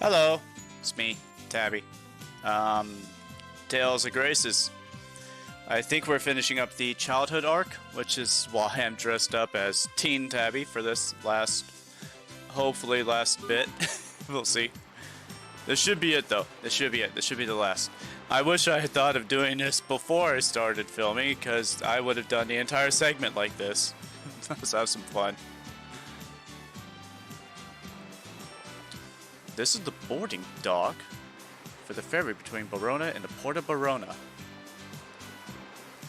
Hello, it's me, Tabby. Um, Tales of Graces. I think we're finishing up the childhood arc, which is why I'm dressed up as Teen Tabby for this hopefully last bit. We'll see. This should be it though. This should be it. This should be the last. I wish I had thought of doing this before I started filming, because I would have done the entire segment like this. Let's have some fun. This is the boarding dock for the ferry between Verona and the port of Verona.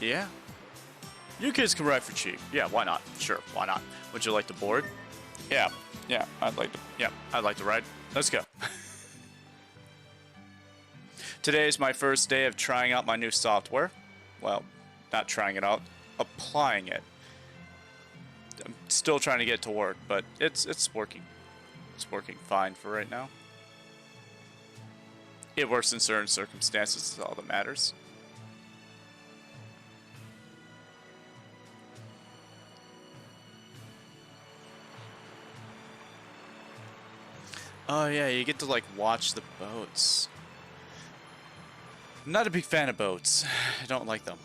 Yeah. You kids can ride for cheap. Yeah, why not? Sure, why not? Would you like to board? Yeah, I'd like to ride. Let's go. Today is my first day of trying out my new software. Well, not trying it out, applying it. I'm still trying to get it to work, but it's working. It's working fine for right now. It works in certain circumstances, is all that matters. Oh yeah, you get to like watch the boats. I'm not a big fan of boats. I don't like them.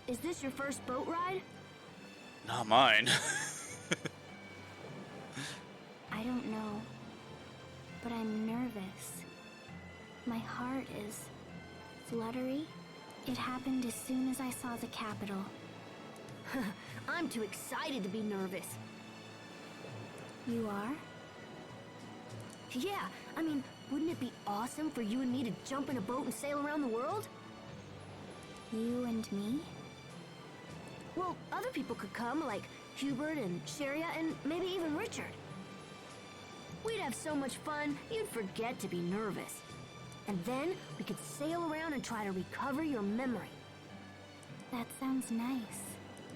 Is this your first boat ride? Not mine. I don't know, but I'm nervous. My heart is fluttery. It happened as soon as I saw the capital. I'm too excited to be nervous. You are? Yeah, I mean, wouldn't it be awesome for you and me to jump in a boat and sail around the world? You and me? Well, other people could come, like Hubert and Sharia and maybe even Richard. We'd have so much fun, you'd forget to be nervous. And then we could sail around and try to recover your memory. That sounds nice.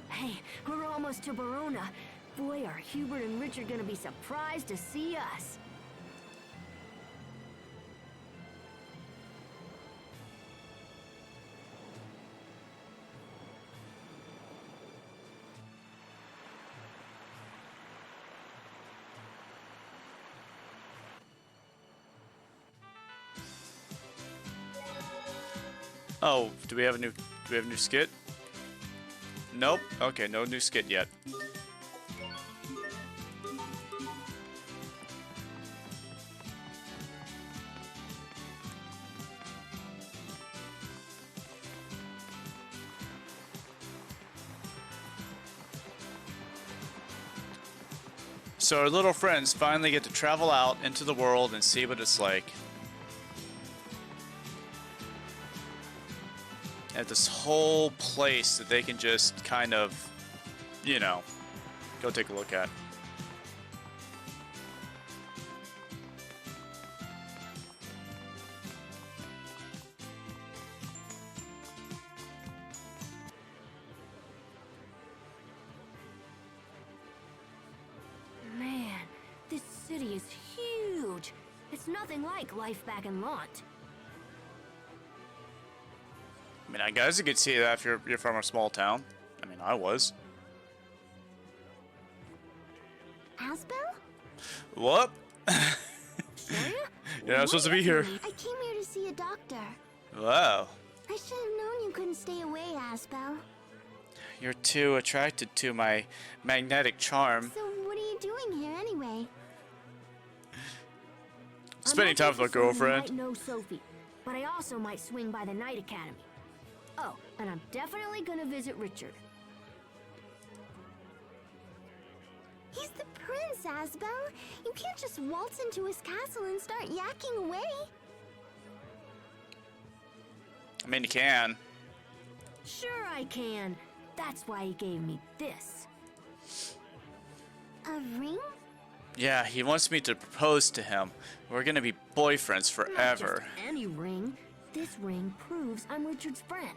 Hey, we're almost to Verona. Boy, are Hubert and Richard gonna be surprised to see us. Oh, do we have a new skit? Nope. Okay, no new skit yet. So our little friends finally get to travel out into the world and see what it's like. At this whole place that they can just kind of, you know, go take a look at. Man, this city is huge. It's nothing like life back in Lont. I mean, I guess you could see that if you're from a small town. I mean, I was. Asbel? What? Sharia? You're not supposed to be here. I came here to see a doctor. Wow. I should have known you couldn't stay away, Asbel. You're too attracted to my magnetic charm. So what are you doing here anyway? Spending time with my girlfriend. I might know Sophie, but I also might swing by the Night Academy. Oh, and I'm definitely gonna visit Richard. He's the prince, Asbel. You can't just waltz into his castle and start yakking away. I mean, you can. Sure I can. That's why he gave me this. A ring? Yeah, he wants me to propose to him. We're gonna be boyfriends forever. Not just any ring. This ring proves I'm Richard's friend.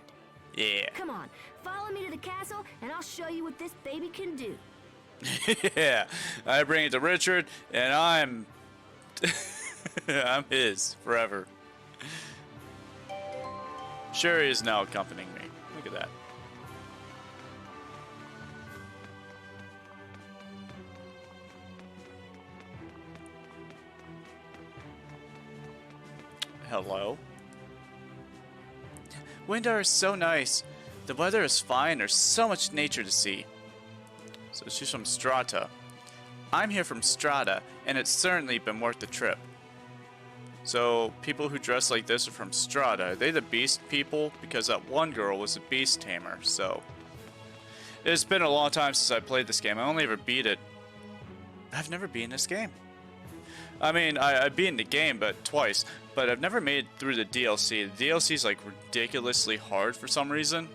Yeah. Come on, follow me to the castle and I'll show you what this baby can do. Yeah, I bring it to Richard, and I'm his forever. Sherry is now accompanying me. Look at that. hello. Winter is so nice. The weather is fine. There's so much nature to see. So she's from Strata. I'm here from Strata, and it's certainly been worth the trip. So people who dress like this are from Strata. Are they the beast people? Because that one girl was a beast tamer, so... It's been a long time since I played this game. I only ever beat it. I've never beaten this game. I mean, I've beaten the game, but twice. But I've never made it through the DLC. The DLC is like ridiculously hard for some reason.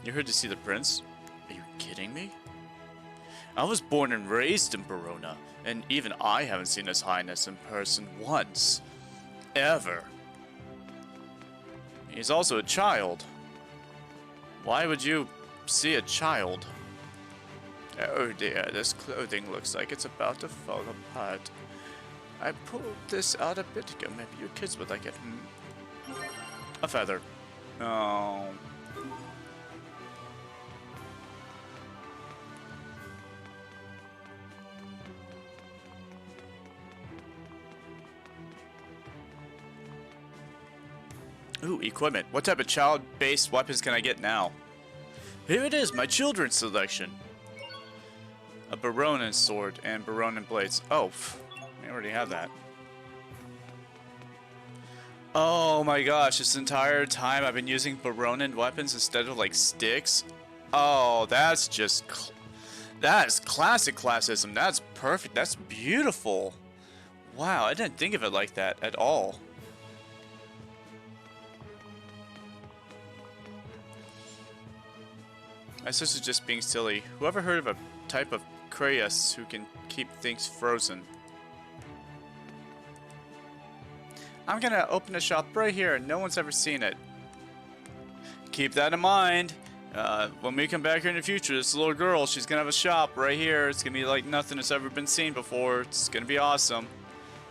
You're here to see the prince? Are you kidding me? I was born and raised in Verona, and even I haven't seen His Highness in person once. Ever. He's also a child. Why would you see a child? Oh dear, this clothing looks like it's about to fall apart. I pulled this out a bit ago. Maybe your kids would like it. A feather. Oh. Ooh, equipment. What type of child-based weapons can I get now? Here it is, my children's selection. A Baronin sword and Baronin blades. Oh, I already have that. Oh my gosh, this entire time I've been using Baronin weapons instead of like sticks. Oh, that's just... that is classic classism. That's perfect. That's beautiful. Wow, I didn't think of it like that at all. My sister's just being silly. Whoever heard of a type of Cryas who can keep things frozen? I'm gonna open a shop right here. No one's ever seen it. Keep that in mind. When we come back here in the future, this little girl, she's gonna have a shop right here. It's gonna be like nothing that's ever been seen before. It's gonna be awesome.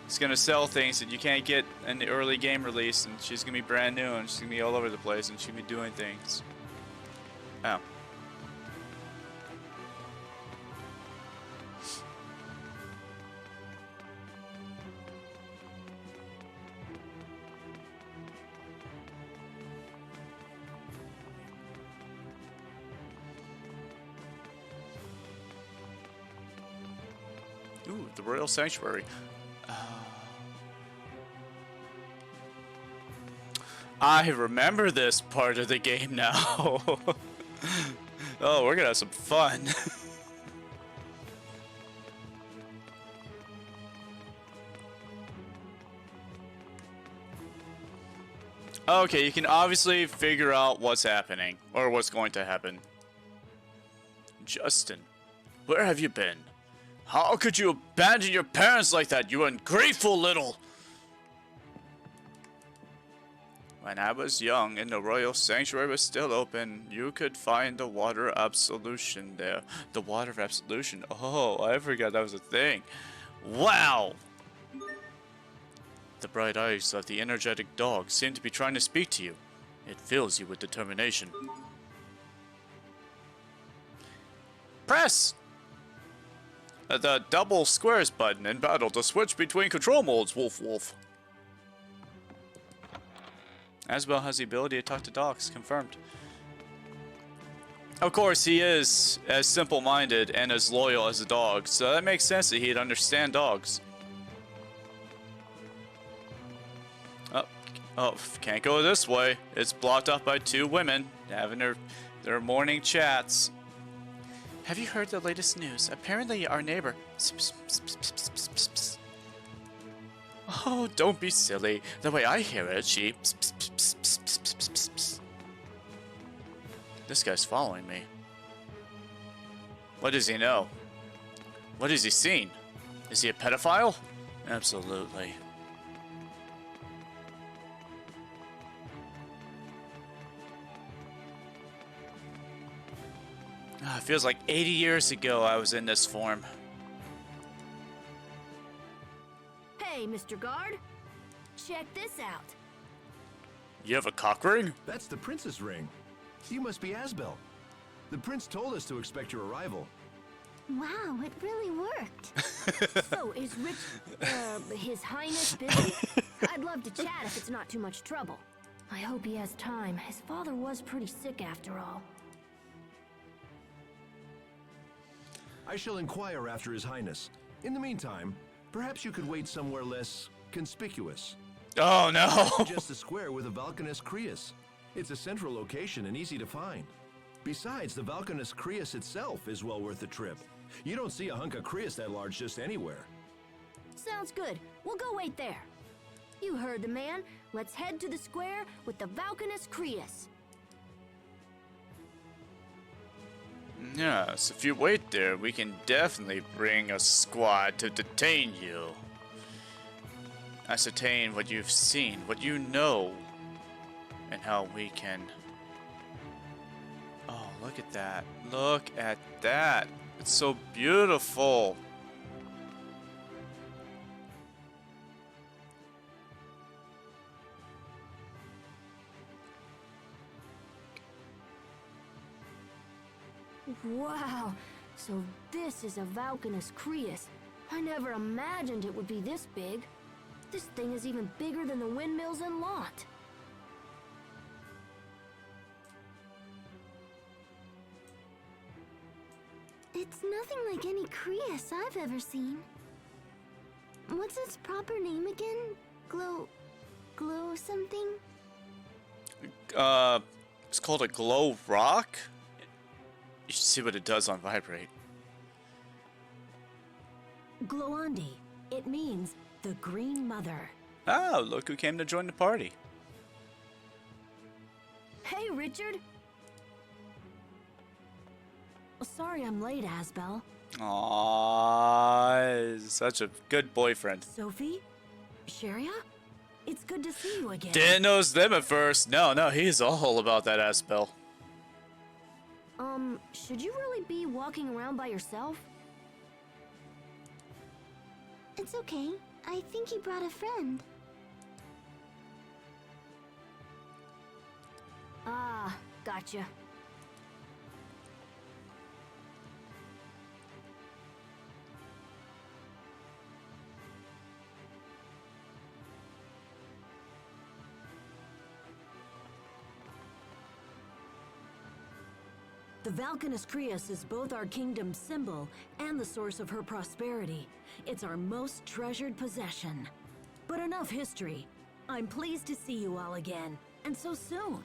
It's gonna sell things that you can't get in the early game release, and she's gonna be brand new, and she's gonna be all over the place, and she's gonna be doing things. Oh. Ooh, the Royal Sanctuary. I remember this part of the game now. Oh, we're gonna have some fun. Okay, you can obviously figure out what's happening, or what's going to happen. Justin, where have you been? How could you abandon your parents like that, you ungrateful little... When I was young and the Royal Sanctuary was still open, you could find the Water of Absolution there. The Water of Absolution. Oh, I forgot that was a thing. Wow! The bright eyes of the energetic dog seem to be trying to speak to you. It fills you with determination. Press the double squares button in battle to switch between control modes, Wolf Wolf. As well has the ability to talk to dogs, confirmed. Of course, he is as simple-minded and as loyal as a dog, so that makes sense that he'd understand dogs. Oh, can't go this way. It's blocked off by two women having their morning chats. Have you heard the latest news? Apparently our neighbor... Oh, don't be silly. The way I hear it, she... This guy's following me. What does he know? What has he seen? Is he a pedophile? Absolutely. It feels like 80 years ago I was in this form. Hey, Mr. Guard. Check this out. You have a cock ring? That's the princess ring. You must be Asbel. The prince told us to expect your arrival. Wow, it really worked. So, is His Highness busy? I'd love to chat if it's not too much trouble. I hope he has time. His father was pretty sick after all. I shall inquire after His Highness. In the meantime, perhaps you could wait somewhere less conspicuous. Oh no! Just the square with the Valkanus Creus. It's a central location and easy to find. Besides, the Valkanus Creus itself is well worth the trip. You don't see a hunk of Creus that large just anywhere. Sounds good. We'll go wait there. You heard the man. Let's head to the square with the Valkanus Creus. Yes, if you wait there, we can definitely bring a squad to detain you. Ascertain what you've seen, what you know, and how we can... Oh, look at that. Look at that. It's so beautiful. Wow, so this is a Valkanus Creus. I never imagined it would be this big. This thing is even bigger than the windmills in Lot. It's nothing like any Creus I've ever seen. What's its proper name again? Glow something? It's called a glow rock? You should see what it does on vibrate. Gloandi. It means the Green Mother. Oh, look who came to join the party. Hey, Richard. Sorry I'm late, Asbel. Aww, such a good boyfriend. Sophie? Sharia? It's good to see you again. Didn't notice them at first. No, he's all about that ass spell. Should you really be walking around by yourself? It's okay. I think he brought a friend. Ah, gotcha. The Valkanus Creus is both our kingdom's symbol and the source of her prosperity. It's our most treasured possession. But enough history. I'm pleased to see you all again, and so soon.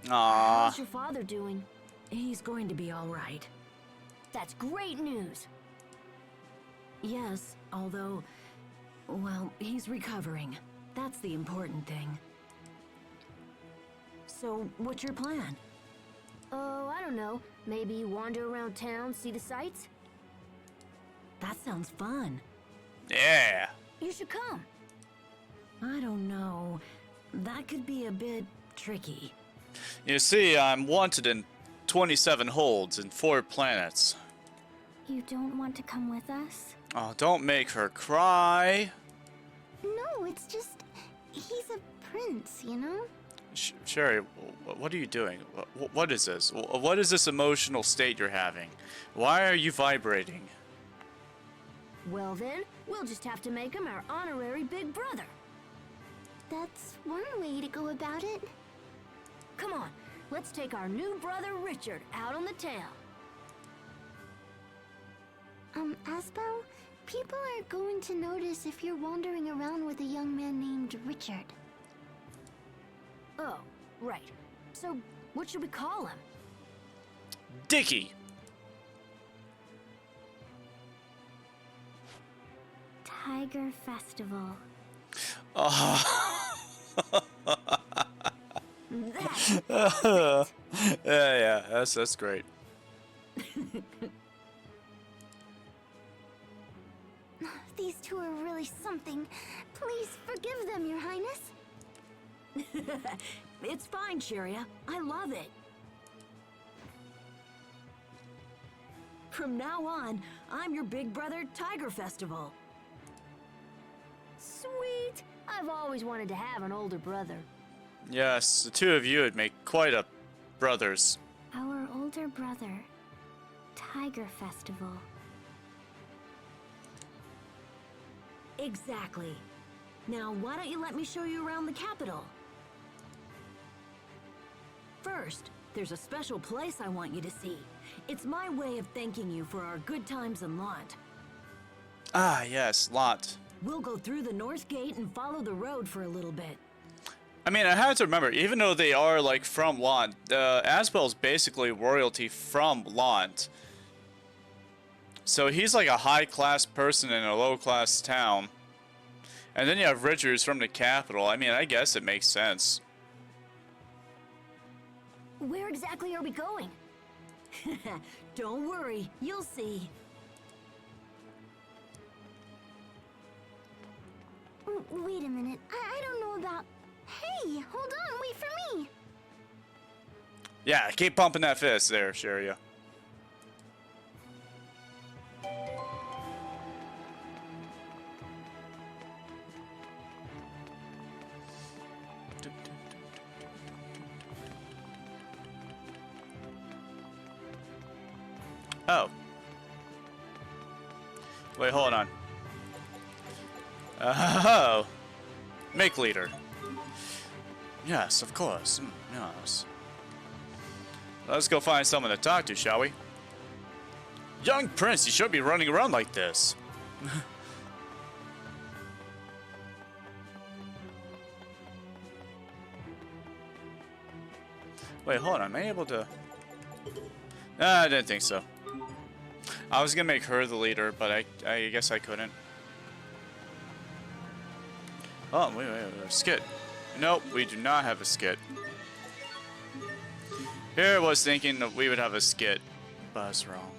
Aww. How's your father doing? He's going to be all right. That's great news. Yes, although, well, he's recovering. That's the important thing. So, what's your plan? Oh, I don't know. Maybe wander around town, see the sights? That sounds fun. Yeah. You should come. I don't know. That could be a bit tricky. You see, I'm wanted in 27 holds in 4 planets. You don't want to come with us? Oh, don't make her cry. No, it's just... he's a prince, you know? Sherry, what are you doing? What is this? What is this emotional state you're having? Why are you vibrating? Well then, we'll just have to make him our honorary big brother. That's one way to go about it. Come on, let's take our new brother Richard out on the town. Asbel, people are going to notice if you're wandering around with a young man named Richard. Oh, right. So, what should we call him? Dickie! Tiger Festival. Oh. That's yeah, that's great. These two are really something. Please forgive them, Your Highness. It's fine, Sharia. I love it. From now on, I'm your big brother Tiger Festival. Sweet. I've always wanted to have an older brother. Yes, the two of you would make quite a brothers. Our older brother, Tiger Festival. Exactly. Now, why don't you let me show you around the capital? First, there's a special place I want you to see. It's my way of thanking you for our good times in Lot. Ah, yes, Lot. We'll go through the north gate and follow the road for a little bit. I mean, I have to remember, even though they are, like, from Lot, Asbel's basically royalty from Lot. So he's like a high-class person in a low-class town. And then you have Richards from the capital. I mean, I guess it makes sense. Where exactly are we going? Don't worry, you'll see. Wait a minute. I don't know about... Hey, hold on, wait for me. Yeah, keep pumping that fist there, Sheria. Oh. Wait, hold on. Oh. Make leader. Yes, of course. Yes. Let's go find someone to talk to, shall we? Young prince, you shouldn't be running around like this. Wait, hold on. Am I able to... Nah, I didn't think so. I was gonna make her the leader, but I guess I couldn't. Oh, wait, a skit. Nope, we do not have a skit. Here I was thinking that we would have a skit, but I was wrong.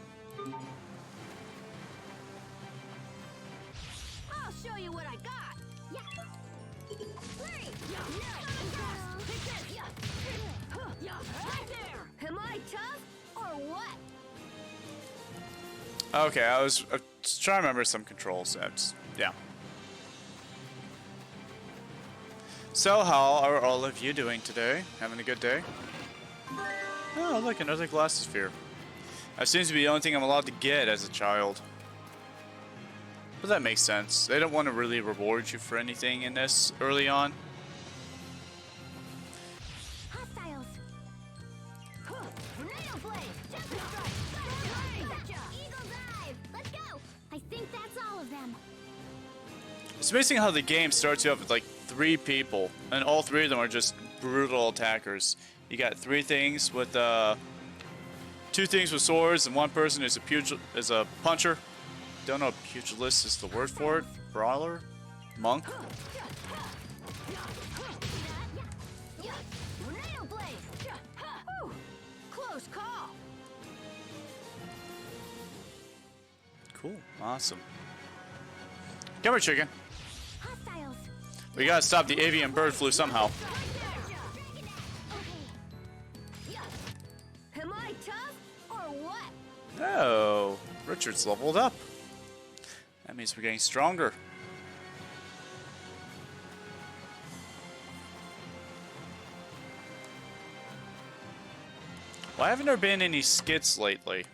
I'll show you what I got. Yeah. Three. Yeah. Right there. Am I tough or what? Okay, I was trying to remember some controls. Yeah. So, how are all of you doing today? Having a good day? Oh, look, another Glassosphere. That seems to be the only thing I'm allowed to get as a child. But that makes sense. They don't want to really reward you for anything in this early on. Hostiles. Tornado blade. Jumping strike. Eagle dive. Let's go. I think that's all of them. It's amazing how the game starts you off with like 3 people, and all 3 of them are just brutal attackers. You got 3 things with 2 things with swords, and 1 person is a puncher. Don't know if pugilist is the word for it. Brawler, monk. Tornado blade. Whew. Close call. Cool, awesome. Come here, chicken. Hostiles. We gotta stop the avian bird flu somehow. Am I tough or what? Oh, Richard's leveled up. That means we're getting stronger. Why haven't there been any skits lately?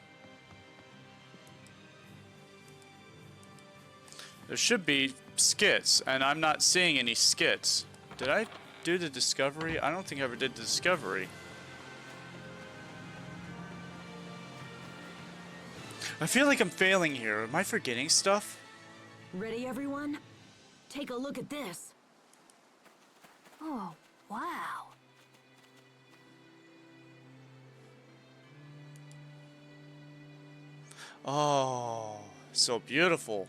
There should be skits, and I'm not seeing any skits. Did I do the discovery? I don't think I ever did the discovery. I feel like I'm failing here. Am I forgetting stuff? Ready, everyone? Take a look at this. Oh, wow. Oh, so beautiful.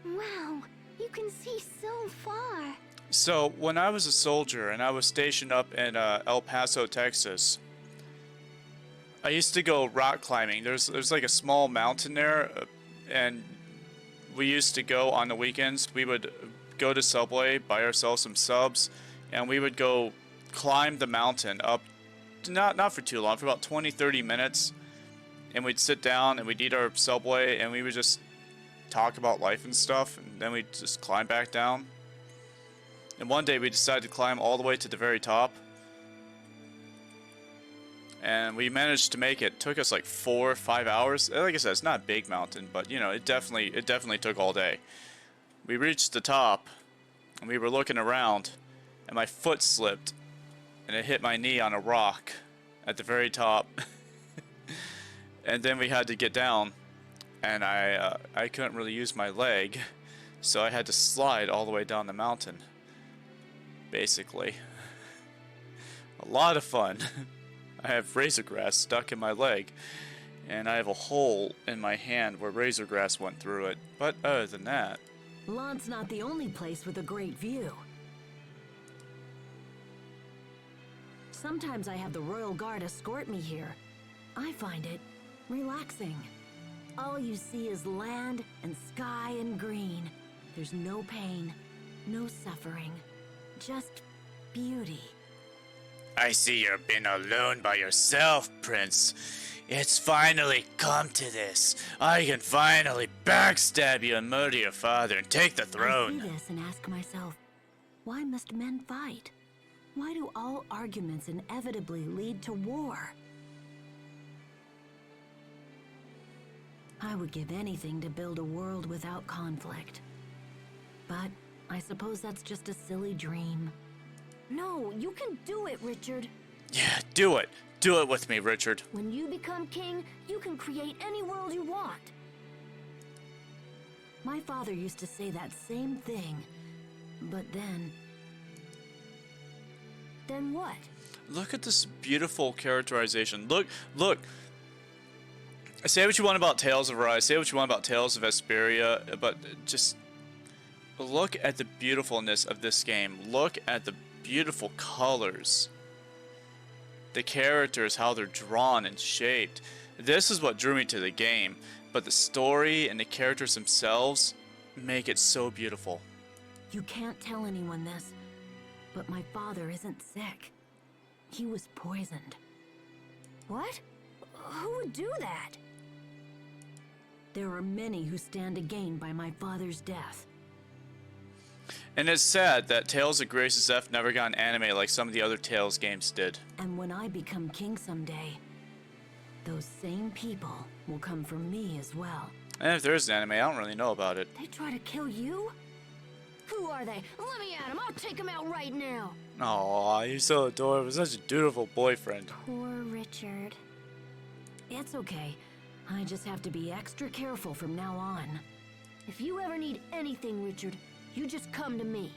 Wow, you can see so far. So, when I was a soldier and I was stationed up in El Paso, Texas, I used to go rock climbing. There's like a small mountain there, and we used to go on the weekends. We would go to Subway, buy ourselves some subs, and we would go climb the mountain up, not for too long, for about 20-30 minutes, and we'd sit down and we'd eat our Subway, and we would just talk about life and stuff, and then we'd just climb back down. And one day we decided to climb all the way to the very top. and we managed to make it. Took us like 4 or 5 hours. Like I said, it's not a big mountain, but you know, it definitely took all day. We reached the top, and we were looking around, and my foot slipped, and it hit my knee on a rock at the very top. And then we had to get down, and I couldn't really use my leg, so I had to slide all the way down the mountain. Basically, a lot of fun. I have razor grass stuck in my leg, and I have a hole in my hand where razor grass went through it. But other than that... Lant's not the only place with a great view. Sometimes I have the Royal Guard escort me here. I find it relaxing. All you see is land and sky and green. There's no pain, no suffering, just beauty. I see you've been alone by yourself, Prince. It's finally come to this. I can finally backstab you and murder your father and take the throne. I see this and ask myself, why must men fight? Why do all arguments inevitably lead to war? I would give anything to build a world without conflict. But I suppose that's just a silly dream. No, you can do it, Richard. Yeah, do it. Do it with me, Richard. When you become king, you can create any world you want. My father used to say that same thing, but then... Then what? Look at this beautiful characterization. Look. Say what you want about Tales of Arise, say what you want about Tales of Vesperia, but just look at the beautifulness of this game. Look at the beautiful colors. The characters, how they're drawn and shaped. This is what drew me to the game, but the story and the characters themselves make it so beautiful. You can't tell anyone this, but my father isn't sick. He was poisoned. What? Who would do that? There are many who stand to gain by my father's death. And it's sad that Tales of Grace's F never got an anime like some of the other Tales games did. And when I become king someday, those same people will come for me as well. And if there is an anime, I don't really know about it. They try to kill you? Who are they? Let me at them. I'll take them out right now. Aw, you're so adorable. Such a dutiful boyfriend. Poor Richard. It's okay. I just have to be extra careful from now on. If you ever need anything, Richard, you just come to me.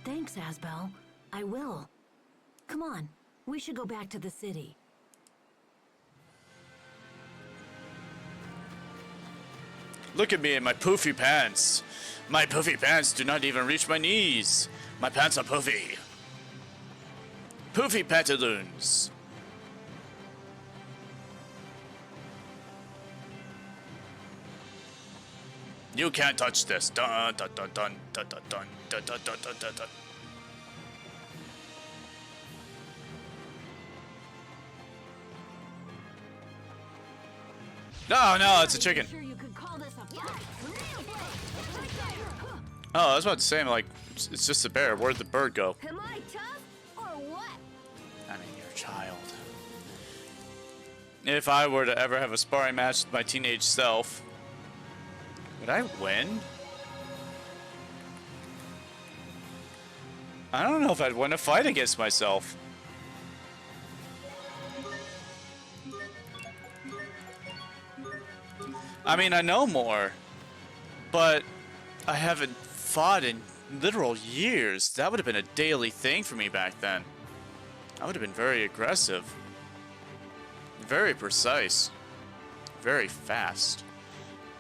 Thanks, Asbel. I will. Come on, we should go back to the city. Look at me in my poofy pants. My poofy pants do not even reach my knees. My pants are poofy. Poofy pantaloons. You can't touch this. Dun dun dun dun dun dun dun dun dun dun dun dun dun. No, it's a chicken. Sure you could call this a fight. Oh, I was about to say, like, it's just a bear. Where'd the bird go? Am I tough or what? I mean, you're a child. If I were to ever have a sparring match with my teenage self, would I win? I don't know if I'd win a fight against myself. I mean, I know more, but I haven't fought in literal years. That would have been a daily thing for me back then. I would have been very aggressive, very precise, very fast.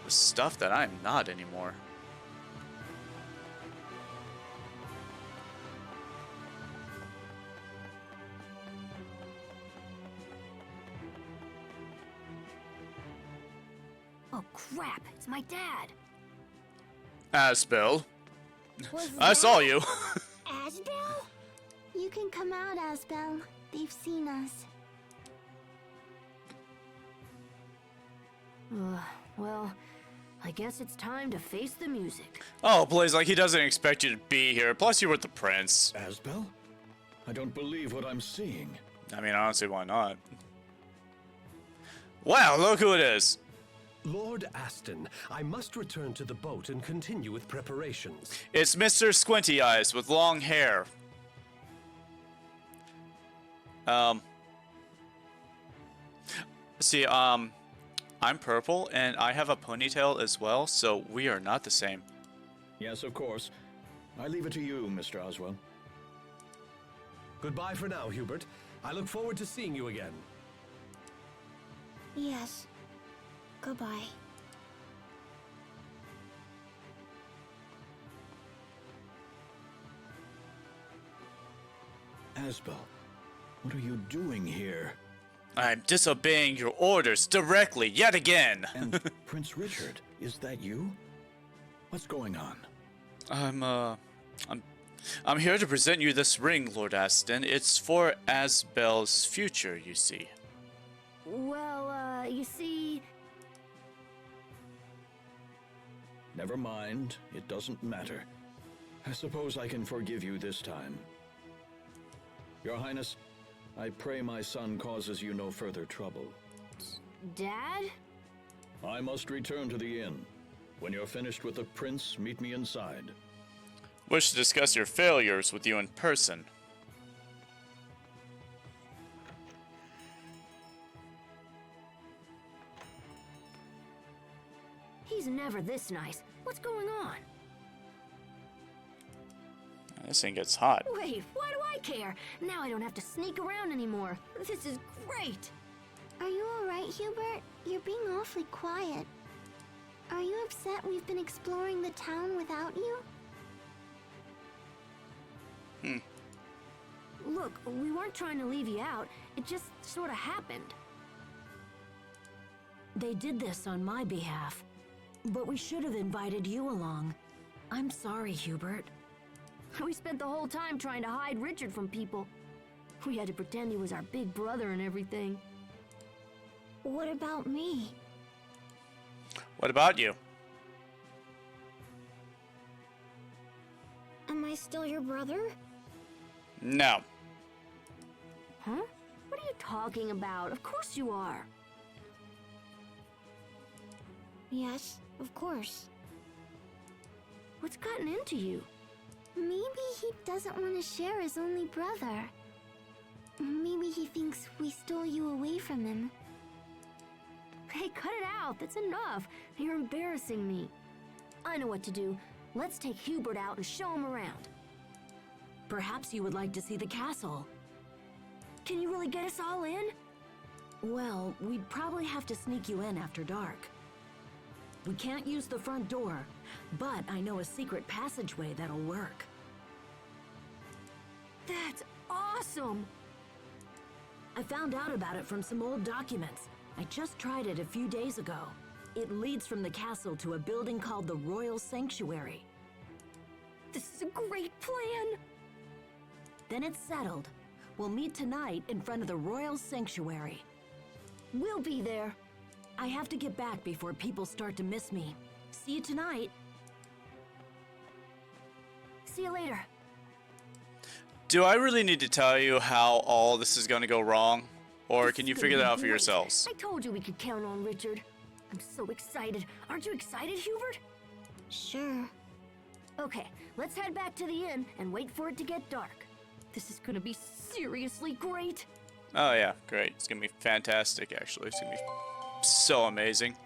The stuff that I'm not anymore. Oh crap, it's my dad. Asbel, Was I that saw you. Asbel? You can come out, Asbel. They've seen us. Well, I guess it's time to face the music. Oh, please, like he doesn't expect you to be here. Plus, you were the prince. Asbel? I don't believe what I'm seeing. I mean, honestly, why not? Wow, look who it is! Lord Aston, I must return to the boat and continue with preparations. It's Mr. Squinty Eyes with long hair. See, I'm purple and I have a ponytail as well, so we are not the same. Yes, of course. I leave it to you, Mr. Oswell. Goodbye for now, Hubert. I look forward to seeing you again. Yes. Goodbye. Asbel, what are you doing here? I'm disobeying your orders directly, yet again! And Prince Richard, is that you? What's going on? I'm here to present you this ring, Lord Aston. It's for Asbel's future, you see. Well, you see... Never mind, it doesn't matter. I suppose I can forgive you this time. Your Highness, I pray my son causes you no further trouble. Dad? I must return to the inn. When you're finished with the prince, meet me inside. Wish to discuss your failures with you in person. He's never this nice. What's going on? This thing gets hot. Wait, why do I care? Now I don't have to sneak around anymore. This is great. Are you alright, Hubert? You're being awfully quiet. Are you upset we've been exploring the town without you? Look, we weren't trying to leave you out. It just sort of happened. They did this on my behalf, but we should have invited you along. I'm sorry, Hubert. We spent the whole time trying to hide Richard from people. We had to pretend he was our big brother and everything. What about me? What about you? Am I still your brother? No. Huh? What are you talking about? Of course you are. Yes, of course. What's gotten into you? Maybe he doesn't want to share his only brother. Maybe he thinks we stole you away from him. Hey, cut it out. That's enough. You're embarrassing me. I know what to do. Let's take Hubert out and show him around. Perhaps you would like to see the castle. Can you really get us all in? Well, we'd probably have to sneak you in after dark. We can't use the front door, but I know a secret passageway that'll work. That's awesome! I found out about it from some old documents. I just tried it a few days ago. It leads from the castle to a building called the Royal Sanctuary. This is a great plan! Then it's settled. We'll meet tonight in front of the Royal Sanctuary. We'll be there. I have to get back before people start to miss me. See you tonight. See you later. Do I really need to tell you how all this is going to go wrong? Or can you figure that out for yourselves? I told you we could count on Richard. I'm so excited. Aren't you excited, Hubert? Sure. Okay, let's head back to the inn and wait for it to get dark. This is gonna be seriously great. Oh yeah, great. It's gonna be fantastic, actually. It's gonna be so amazing.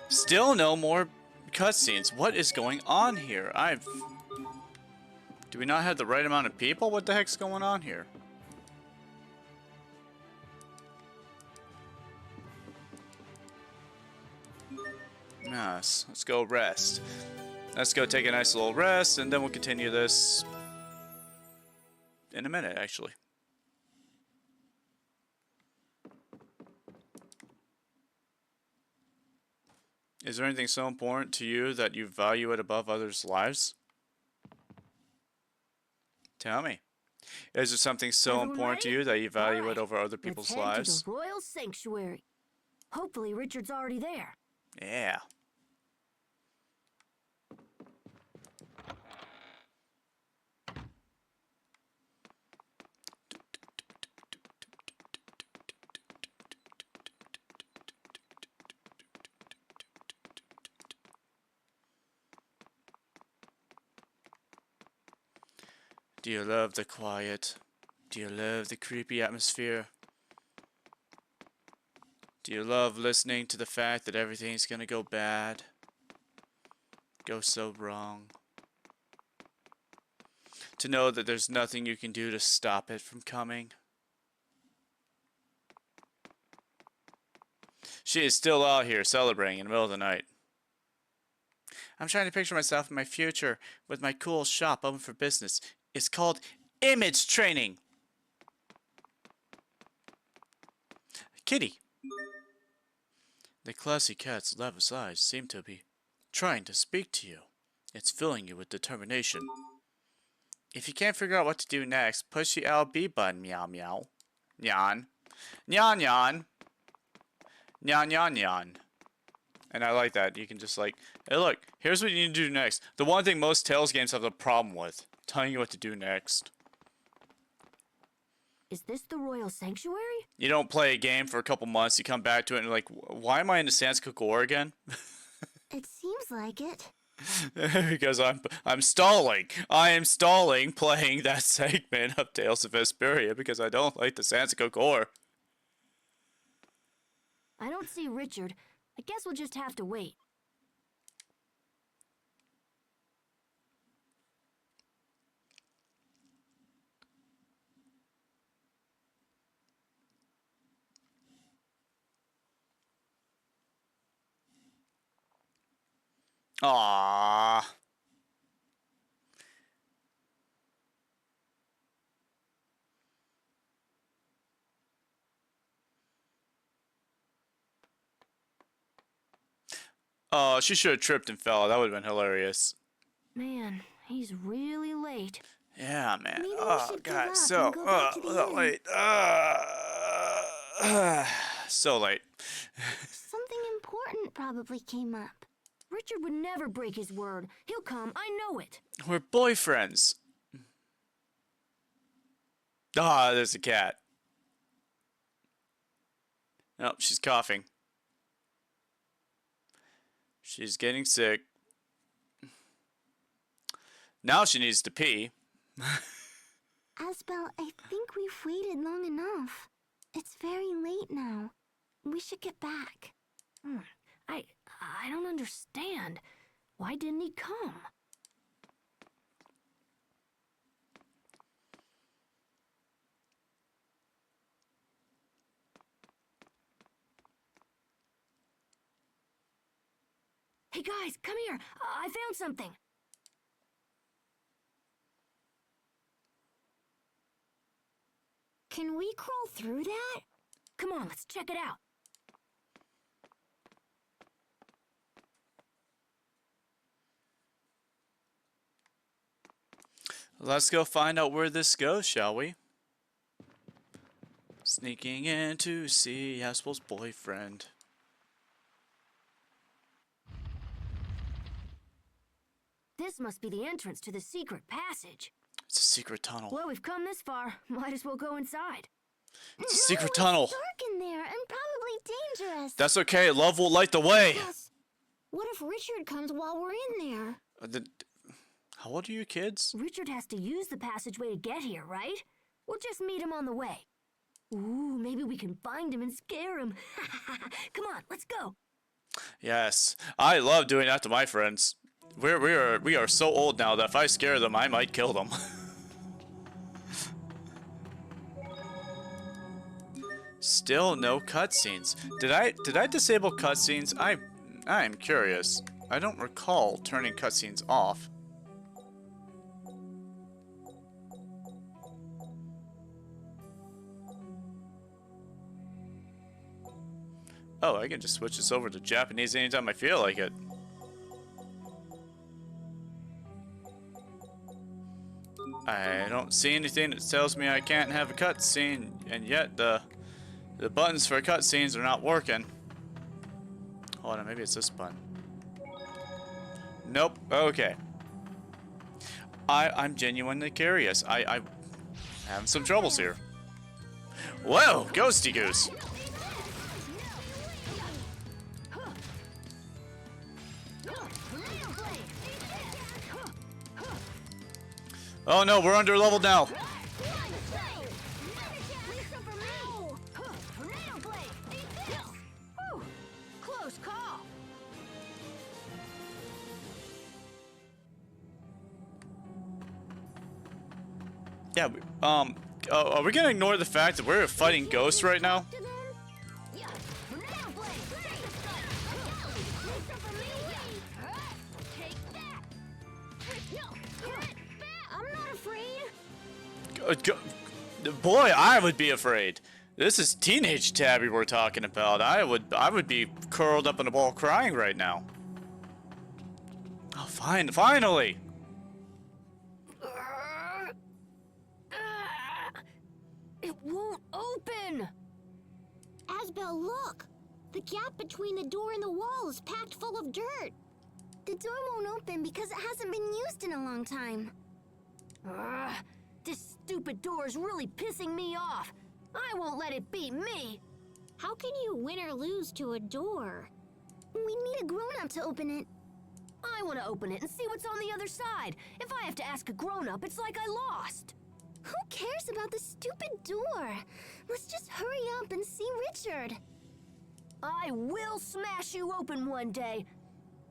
Still no more cutscenes. What is going on here? Do we not have the right amount of people? What the heck's going on here? Nice. Let's go rest. Let's go take a nice little rest, and then we'll continue this in a minute, actually. Is there anything so important to you that you value it above others' lives? Tell me. Is there something so Everyone important to ready? you that you value Alright, it over other people's let's head lives? to the Royal Sanctuary. Hopefully Richard's already there. Yeah. Do you love the quiet? Do you love the creepy atmosphere? Do you love listening to the fact that everything's gonna go bad? Go so wrong? To know that there's nothing you can do to stop it from coming? She is still out here celebrating in the middle of the night. I'm trying to picture myself in my future with my cool shop open for business. It's called image training. Kitty. The classy cat's lavish eyes seem to be trying to speak to you. It's filling you with determination. If you can't figure out what to do next, push the LB button, meow meow. Nyan. Nyan nyan. Nyan nyan nyan. And I like that. You can just like, hey look, here's what you need to do next. The one thing most Tales games have a problem with. Telling you what to do next. Is this the Royal Sanctuary? You don't play a game for a couple months, you come back to it and you're like, why am I in the Sanskrit Gore again? It seems like it. Because I'm stalling. I am stalling playing that segment of Tales of Vesperia because I don't like the Sanskrit Gore. I don't see Richard. I guess we'll just have to wait. Aww. Oh, she should have tripped and fell. That would have been hilarious. Man, he's really late. Yeah, man. Maybe we Oh, should give God. up So, and go back to the inn. late. So late. Something important probably came up. Richard would never break his word. He'll come, I know it. We're boyfriends. Ah, there's a cat. Oh, she's coughing. She's getting sick. Now she needs to pee. Asbel, I think we've waited long enough. It's very late now. We should get back. I don't understand. Why didn't he come? Hey guys, come here. I found something. Can we crawl through that? Come on, let's check it out. Let's go find out where this goes, shall we? Sneaking in to see Aspel's boyfriend. This must be the entrance to the secret passage. It's a secret tunnel. Well, we've come this far. Might as well go inside. It's a secret tunnel. It's dark in there and probably dangerous. That's okay. Love will light the way. Yes. What if Richard comes while we're in there? How old are you kids? Richard has to use the passageway to get here, right? We'll just meet him on the way. Ooh, maybe we can find him and scare him. Come on, let's go. Yes, I love doing that to my friends. We are so old now that if I scare them, I might kill them. Still no cutscenes. Did I disable cutscenes? I'm curious. I don't recall turning cutscenes off. Oh, I can just switch this over to Japanese anytime I feel like it. I don't see anything that tells me I can't have a cutscene, and yet the buttons for cutscenes are not working. Hold on, maybe it's this button. Nope. Okay. I'm genuinely curious. I'm having some troubles here. Whoa, Ghosty Goose. Oh no, we're under level now. Close call. Yeah, are we gonna ignore the fact that we're fighting ghosts right now? I'm not afraid. Boy, I would be afraid. This is teenage Tabby we're talking about. I would be curled up in a ball crying right now. Oh, finally! It won't open. Asbel, look! The gap between the door and the wall is packed full of dirt. The door won't open because it hasn't been used in a long time. This stupid door is really pissing me off. I won't let it beat me. How can you win or lose to a door? We need a grown-up to open it. I want to open it and see what's on the other side. If I have to ask a grown-up, it's like I lost. Who cares about the stupid door? Let's just hurry up and see Richard. I will smash you open one day.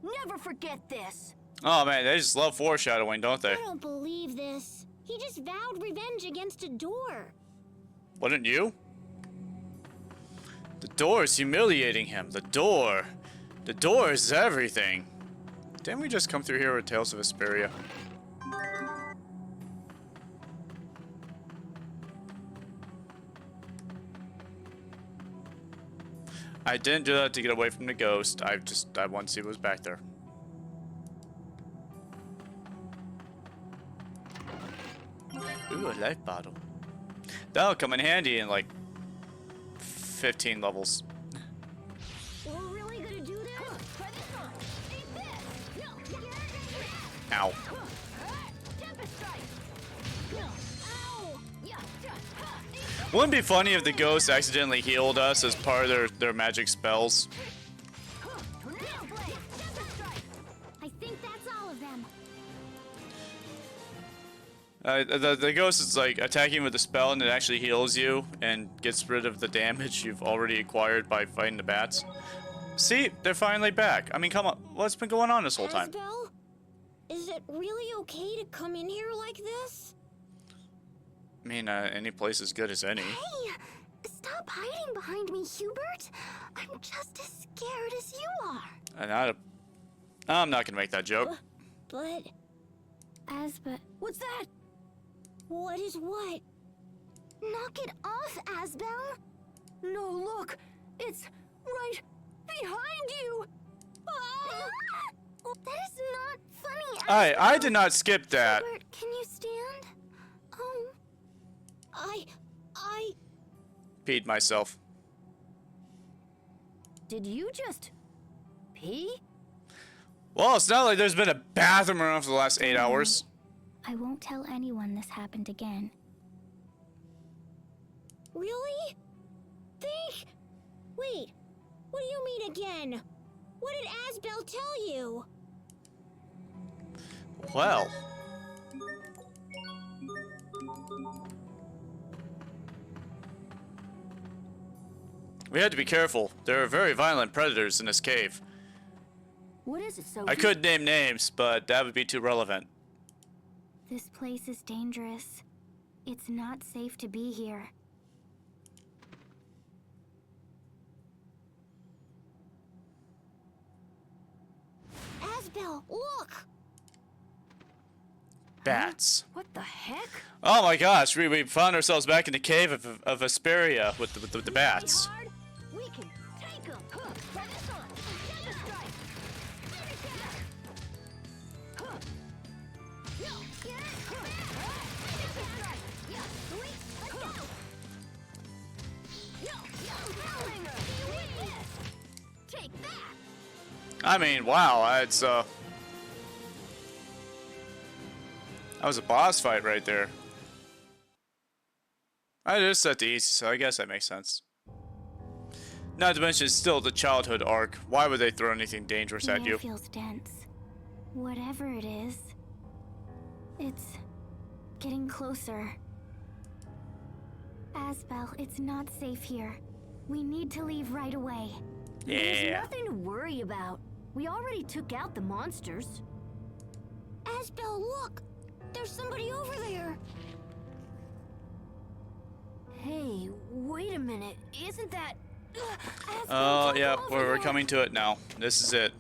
Never forget this. Oh man, they just love foreshadowing, don't they? I don't believe this. He just vowed revenge against a door. Wouldn't you? The door is humiliating him. The door is everything. Didn't we just come through here with Tales of Vesperia? I didn't do that to get away from the ghost. I want to see what was back there. Ooh, a life bottle. That'll come in handy in like 15 levels. We're really gonna do this? Try this on. Eat this. No. Ow. Tempest strike. Ow. Yeah. Wouldn't it be funny if the ghosts accidentally healed us as part of their magic spells? I think that's all of them. The ghost is like attacking with a spell and it actually heals you and gets rid of the damage you've already acquired by fighting the bats. See, they're finally back. I mean, come on, what's been going on this whole time? Asbel, is it really okay to come in here like this? I mean, any place as good as any. Hey, stop hiding behind me, Hubert. I'm just as scared as you are. And I'm not gonna make that joke. But, Asbel, What's that? what is what? Knock it off, Asbel. No, look. It's right behind you. Ah! That is not funny, I did not skip that. Hubert, can you stand? Oh, I... Peed myself. Did you just pee? Well, it's not like there's been a bathroom around for the last 8 hours. I won't tell anyone this happened again. Really? Wait, what do you mean again? What did Asbel tell you? Well. We had to be careful. There are very violent predators in this cave. What is it, Sophie? I could name names, but that would be too relevant. This place is dangerous. It's not safe to be here. Asbel, look! Bats. What the heck? Oh my gosh, we found ourselves back in the cave of Vesperia with the bats. Hard? We can take 'em. Try this on. Tempest strike. Take that. I mean, wow, that's that was a boss fight right there. I just set to easy, so I guess that makes sense. Not to mention, it's still the childhood arc. Why would they throw anything dangerous The at air you? feels dense. Whatever it is, it's getting closer. Asbel, it's not safe here. We need to leave right away. There's Yeah. nothing to worry about. We already took out the monsters. Asbel, look! There's somebody over there! Hey, wait a minute. Isn't that... Asbel, Oh, don't yeah, go over we're there. coming to it now. This is it.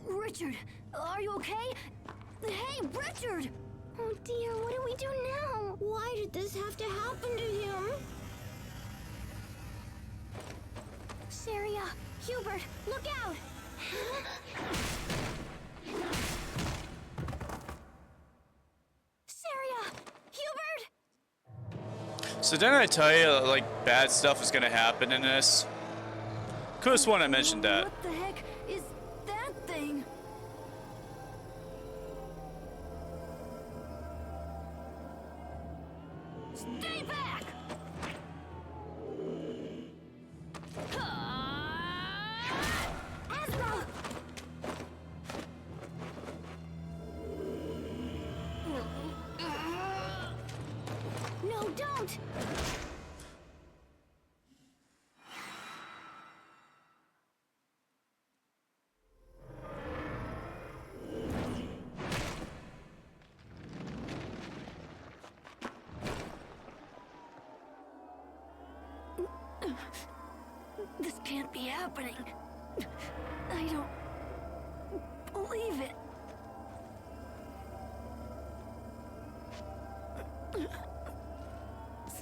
Richard, are you okay? Hey, Richard! Oh dear, what do we do now? Why did this have to happen to him? Sharia, Hubert, look out! Sharia, Hubert! So didn't I tell you, like, bad stuff is gonna happen in this? Could've sworn I mentioned that. What the heck is that thing? Stay back! Asbel! No, don't! This can't be happening. I don't believe it.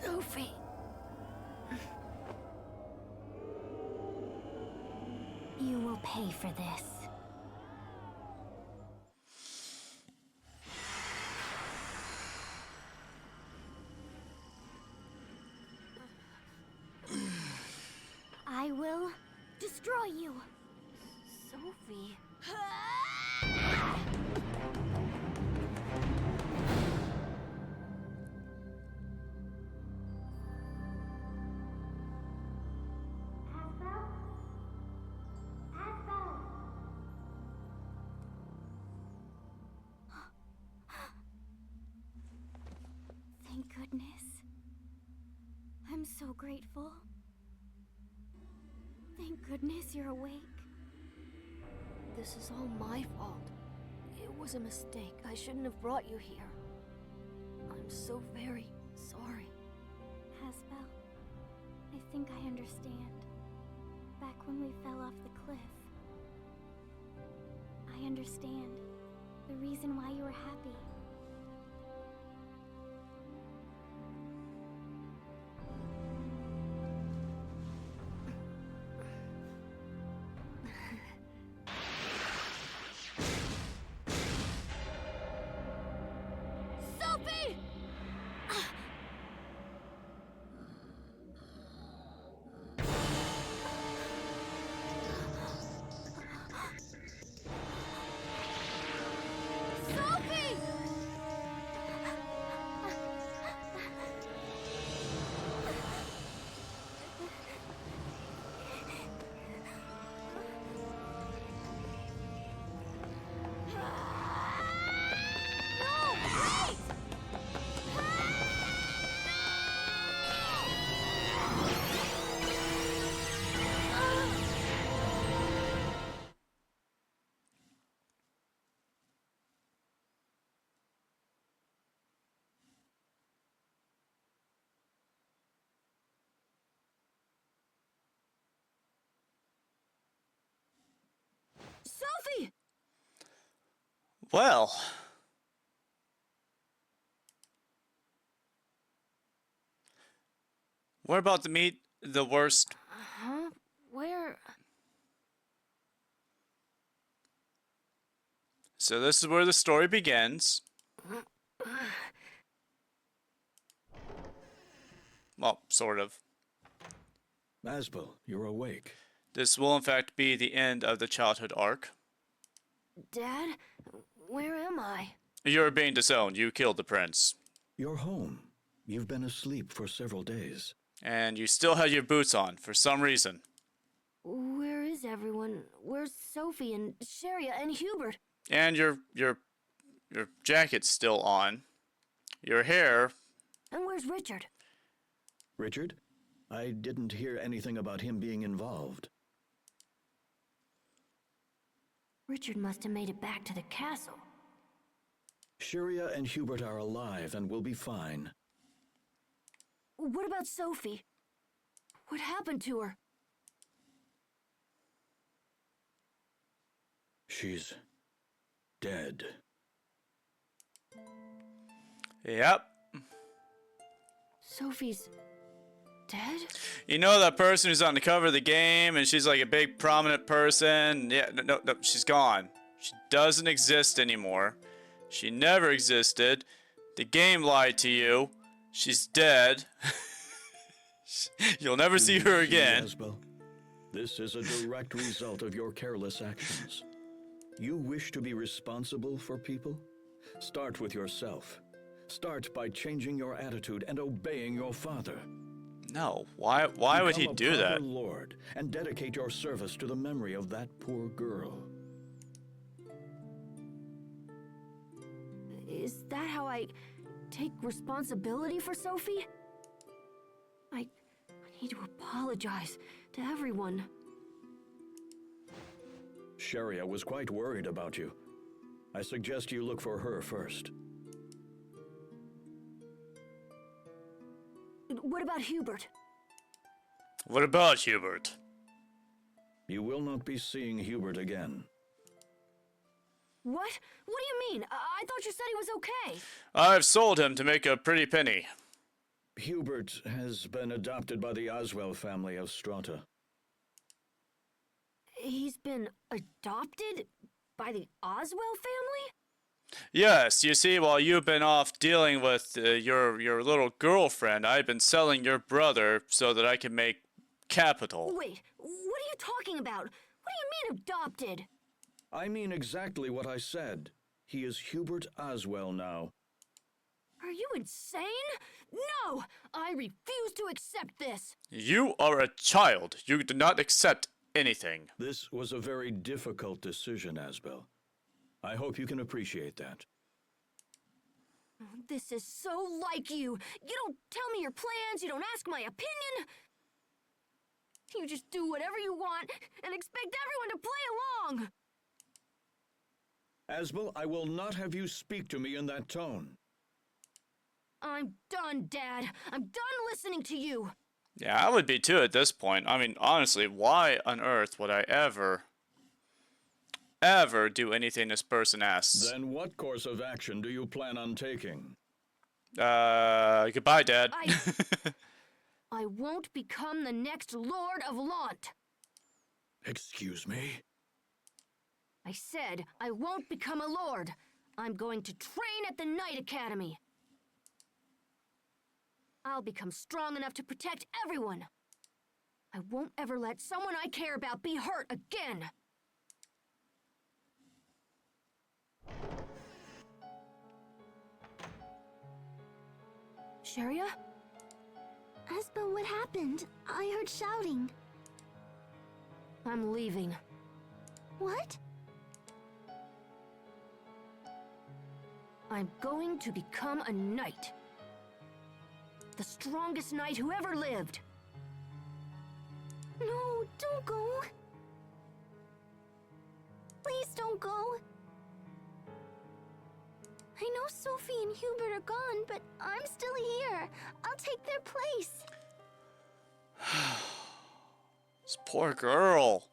Sophie. You will pay for this. I will destroy you. Sophie. Thank goodness. I'm so grateful. Thank goodness you're awake. This is all my fault. It was a mistake. I shouldn't have brought you here. I'm so very sorry. Asbel, I think I understand. Back when we fell off the cliff. I understand the reason why you were happy. Sophie! Sophie! No, wait! Sophie! Well, we're about to meet the worst. Huh? Where? So this is where the story begins. Well, sort of. Asbel, you're awake. This will in fact be the end of the childhood arc. Dad? Where am I? You're being disowned. You killed the prince. You're home. You've been asleep for several days. And you still have your boots on, for some reason. Where is everyone? Where's Sophie and Sharia and Hubert? And your Your jacket's still on. Your hair. And where's Richard? Richard? I didn't hear anything about him being involved. Richard must have made it back to the castle. Sharia and Hubert are alive and will be fine. What about Sophie? What happened to her? She's dead. Yep. Sophie's dead? You know that person who's on the cover of the game and she's like a big prominent person? Yeah, no, she's gone. She doesn't exist anymore. She never existed. The game lied to you. She's dead. You'll never see her again. Asbel, this is a direct result of your careless actions. You wish to be responsible for people? Start with yourself. Start by changing your attitude and obeying your father. No, why would he do that? Become a proper lord and dedicate your service to the memory of that poor girl. Is that how I take responsibility for Sophie? I need to apologize to everyone. Sharia was quite worried about you. I suggest you look for her first. What about Hubert? What about Hubert? You will not be seeing Hubert again. What? What do you mean? I thought you said he was okay. I've sold him to make a pretty penny. Hubert has been adopted by the Oswell family of Strata. He's been adopted by the Oswell family? Yes, you see, while you've been off dealing with your little girlfriend, I've been selling your brother so that I can make capital. Wait, what are you talking about? What do you mean adopted? I mean exactly what I said. He is Hubert Oswell now. Are you insane? No! I refuse to accept this! You are a child. You do not accept anything. This was a very difficult decision, Asbel. I hope you can appreciate that. This is so like you. You don't tell me your plans, you don't ask my opinion. You just do whatever you want and expect everyone to play along. Asbel, I will not have you speak to me in that tone. I'm done, Dad. I'm done listening to you. Yeah, I would be too at this point. I mean, honestly, why on earth would I ever do anything this person asks? Then what course of action do you plan on taking? Goodbye, Dad. I won't become the next Lord of Lant. Excuse me? I said I won't become a lord. I'm going to train at the Knight Academy. I'll become strong enough to protect everyone. I won't ever let someone I care about be hurt again. Sharia? Asbel, what happened? I heard shouting. I'm leaving. What? I'm going to become a knight. The strongest knight who ever lived. No, don't go. Please don't go. I know Sophie and Hubert are gone, but I'm still here. I'll take their place. This poor girl.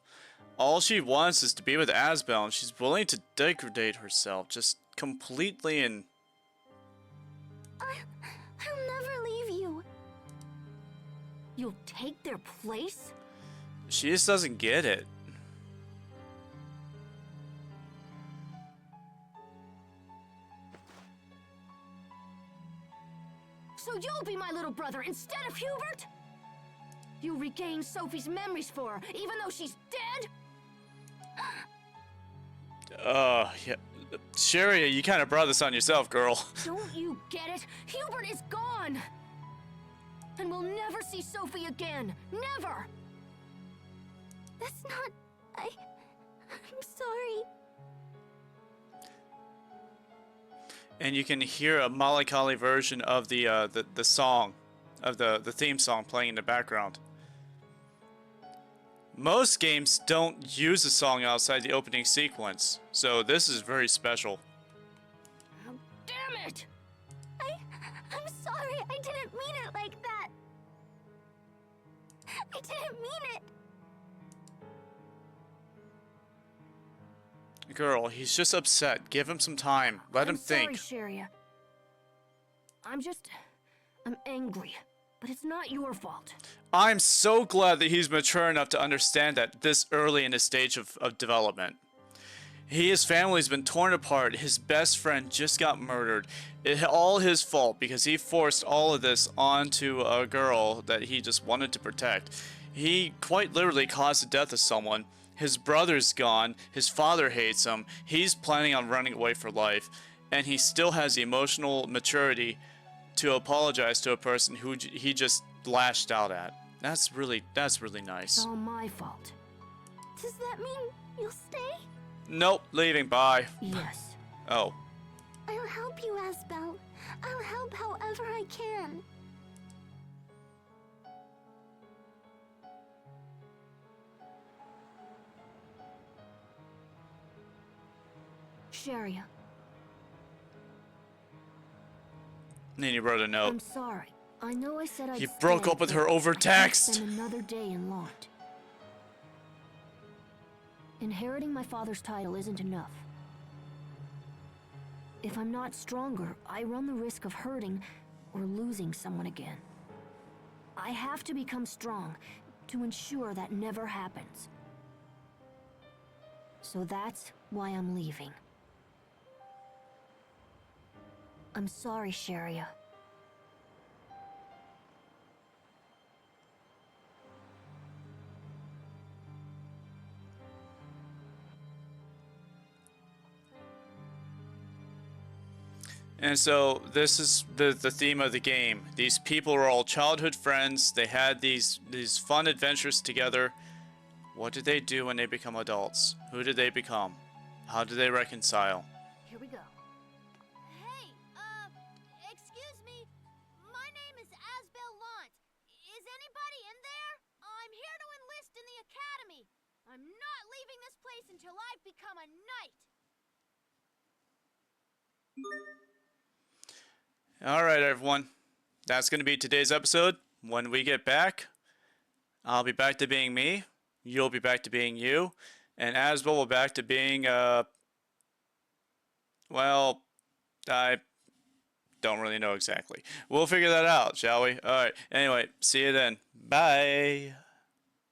All she wants is to be with Asbel, and she's willing to degrade herself just completely and... I'll never leave you. You'll take their place? She just doesn't get it. So you'll be my little brother instead of Hubert? You'll regain Sophie's memories for her, even though she's dead? Yeah. Sharia, you kind of brought this on yourself, girl. Don't you get it? Hubert is gone! And we'll never see Sophie again. Never! That's not... I'm sorry. and you can hear a melancholy version of the song, of the theme song playing in the background. Most games don't use a song outside the opening sequence, so this is very special. Oh, damn it! I'm sorry. I didn't mean it like that. I didn't mean it. Girl, he's just upset. Give him some time. Let him think. Sorry, Sharia. I'm angry, but it's not your fault. I'm so glad that he's mature enough to understand that this early in his stage of development. His family's been torn apart. His best friend just got murdered. All his fault because he forced all of this onto a girl that he just wanted to protect. He quite literally caused the death of someone. His brother's gone. His father hates him. He's planning on running away for life. And he still has the emotional maturity to apologize to a person who he just lashed out at. That's really nice. It's all my fault. Does that mean you'll stay? Nope, leaving. Bye. Yes. Oh. I'll help you, Asbel. I'll help however I can. Sharia, And then he wrote a I'm note. sorry. I know I said I'd He broke stay, up with but her over I can't text. spend another day in Lont. Inheriting my father's title isn't enough. If I'm not stronger, I run the risk of hurting or losing someone again. I have to become strong to ensure that never happens. So that's why I'm leaving. I'm sorry, Sharia. And so this is the theme of the game. These people are all childhood friends. They had these fun adventures together. What did they do when they become adults? Who did they become? How did they reconcile? Here we go. Hey, excuse me. My name is Asbel Lant. Is anybody in there? I'm here to enlist in the academy. I'm not leaving this place until I've become a knight. Alright, everyone. That's going to be today's episode. When we get back, I'll be back to being me. You'll be back to being you. And Asbel will back to being, well, I don't really know exactly. We'll figure that out, shall we? Alright. Anyway, see you then. Bye.